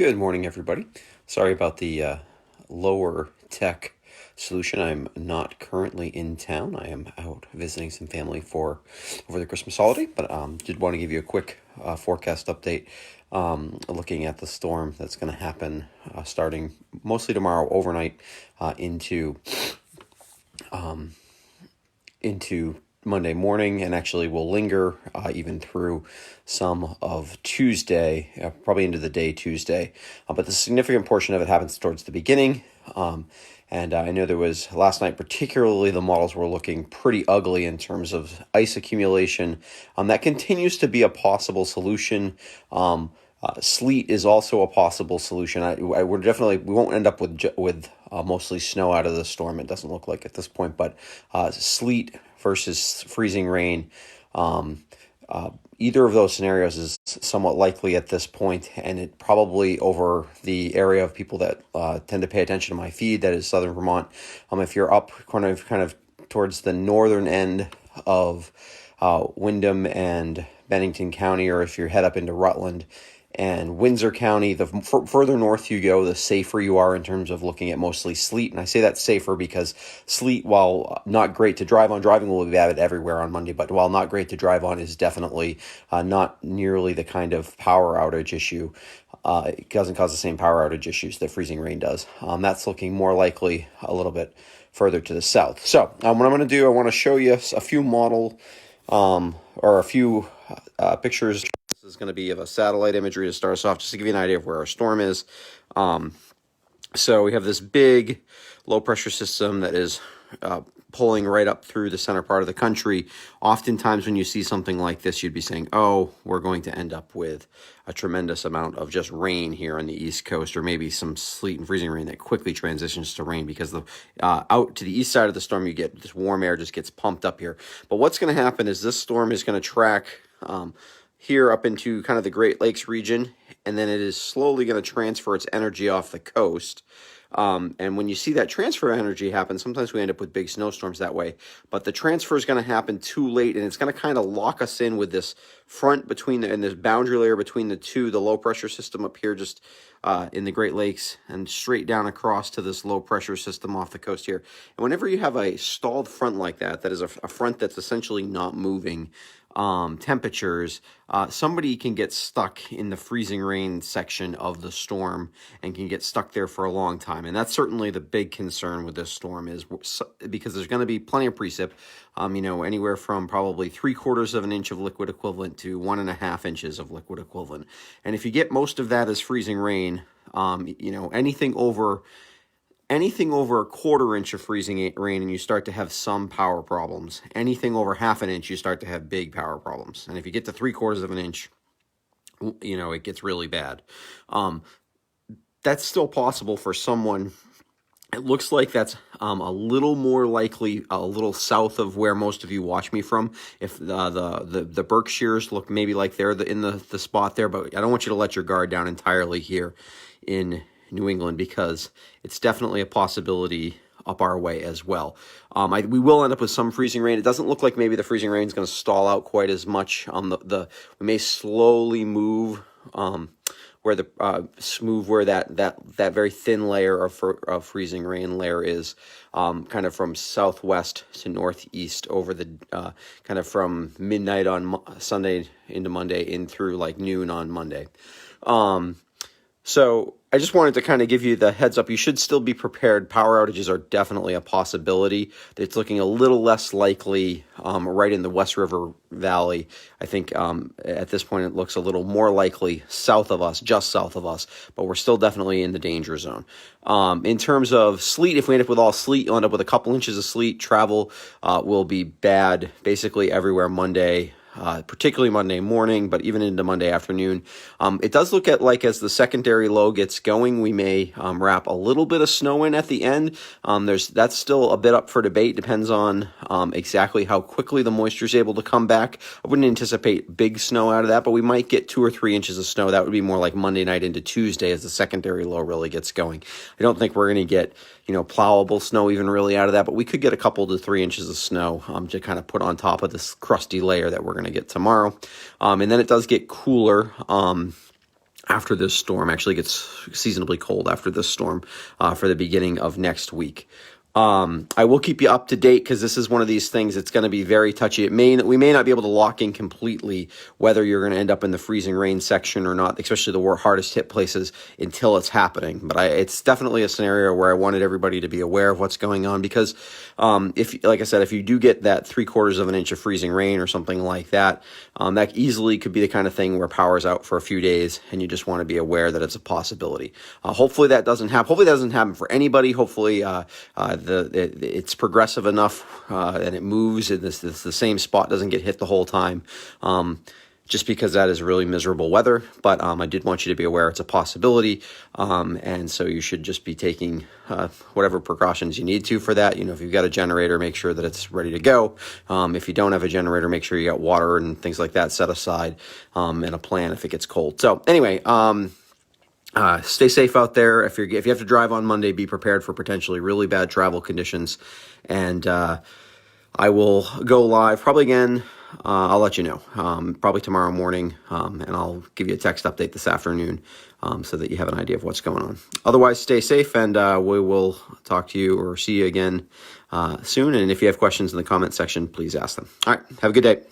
Good morning, everybody. Sorry about the lower tech solution. I'm not currently in town. I am out visiting some family for over the Christmas holiday, but did want to give you a quick forecast update. Looking at the storm that's going to happen starting mostly tomorrow overnight into Monday morning, and actually will linger even through some of Tuesday, probably into the day Tuesday. But the significant portion of it happens towards the beginning. And I know there was last night, particularly the models were looking pretty ugly in terms of ice accumulation. That continues to be a possible solution. Sleet is also a possible solution. We won't end up with mostly snow out of the storm. It doesn't look like at this point, but sleet versus freezing rain. Either of those scenarios is somewhat likely at this point, and it probably over the area of people that tend to pay attention to my feed, that is Southern Vermont. If you're up kind of towards the northern end of Windham and Bennington County, or if you head up into Rutland and Windsor County, the further north you go, the safer you are in terms of looking at mostly sleet. And I say that's safer because sleet, while not great to drive on, driving will be bad everywhere on Monday, but while not great to drive on, is definitely not nearly the kind of power outage issue. It doesn't cause the same power outage issues that freezing rain does. That's looking more likely a little bit further to the south. So what I'm going to do, I want to show you a few or a few pictures. This is going to be of a satellite imagery to start us off, just to give you an idea of where our storm is. So we have this big low pressure system that is pulling right up through the center part of the country. Oftentimes when you see something like this, you'd be saying, oh, we're going to end up with a tremendous amount of just rain here on the East Coast, or maybe some sleet and freezing rain that quickly transitions to rain, because out to the east side of the storm, you get this warm air just gets pumped up here. But what's going to happen is this storm is going to track here up into kind of the Great Lakes region, and then it is slowly going to transfer its energy off the coast. And when you see that transfer energy happen, sometimes we end up with big snowstorms that way. But the transfer is going to happen too late, and it's going to kind of lock us in with this front and this boundary layer between the two, the low pressure system up here just in the Great Lakes, and straight down across to this low pressure system off the coast here. And whenever you have a stalled front like that, that is a front that's essentially not moving, temperatures, somebody can get stuck in the freezing rain section of the storm and can get stuck there for a long time. And that's certainly the big concern with this storm, is because there's going to be plenty of precip, anywhere from probably 3/4 of an inch of liquid equivalent to 1.5 inches of liquid equivalent. And if you get most of that as freezing rain, anything over 1/4 inch of freezing rain, and you start to have some power problems. Anything over 1/2 inch, you start to have big power problems. And if you get to 3/4 of an inch, it gets really bad. That's still possible for someone. It looks like that's a little more likely a little south of where most of you watch me from. If the Berkshires look maybe like they're in the spot there, but I don't want you to let your guard down entirely here in New England, because it's definitely a possibility up our way as well. We will end up with some freezing rain. It doesn't look like maybe the freezing rain is going to stall out quite as much. We may slowly move where that very thin layer of freezing rain layer is, kind of from southwest to northeast over the kind of from midnight on Sunday into Monday in through like noon on Monday. So I just wanted to kind of give you the heads up. You should still be prepared. Power outages are definitely a possibility. It's looking a little less likely right in the West River Valley. I think at this point it looks a little more likely south of us, just south of us, but we're still definitely in the danger zone. In terms of sleet, if we end up with all sleet, you'll end up with a couple inches of sleet. Travel will be bad basically everywhere Monday. Particularly Monday morning, but even into Monday afternoon. It does look like as the secondary low gets going, we may wrap a little bit of snow in at the end. That's still a bit up for debate. Depends on exactly how quickly the moisture is able to come back. I wouldn't anticipate big snow out of that, but we might get 2 or 3 inches of snow. That would be more like Monday night into Tuesday as the secondary low really gets going. I don't think we're going to get plowable snow even really out of that, but we could get a couple to 3 inches of snow to kind of put on top of this crusty layer that we're going to get tomorrow. And then it does get cooler after this storm. Actually gets seasonably cold after this storm for the beginning of next week. I will keep you up to date because this is one of these things that's going to be very touchy. We may not be able to lock in completely whether you're going to end up in the freezing rain section or not, especially the hardest hit places until it's happening. But it's definitely a scenario where I wanted everybody to be aware of what's going on because like I said, if you do get that 3/4 of an inch of freezing rain or something like that, that easily could be the kind of thing where power's out for a few days and you just want to be aware that it's a possibility. Hopefully that doesn't happen. Hopefully that doesn't happen for anybody. Hopefully it's progressive enough and it moves and the same spot doesn't get hit the whole time, just because that is really miserable weather. But I did want you to be aware it's a possibility, and so you should just be taking whatever precautions you need to for that. If you've got a generator, make sure that it's ready to go. If you don't have a generator, make sure you got water and things like that set aside, and a plan if it gets cold. So anyway, stay safe out there. If you have to drive on Monday, be prepared for potentially really bad travel conditions. And I will go live probably again. I'll let you know, probably tomorrow morning, and I'll give you a text update this afternoon so that you have an idea of what's going on. Otherwise, stay safe, and we will talk to you or see you again soon. And if you have questions in the comment section, please ask them. All right, have a good day.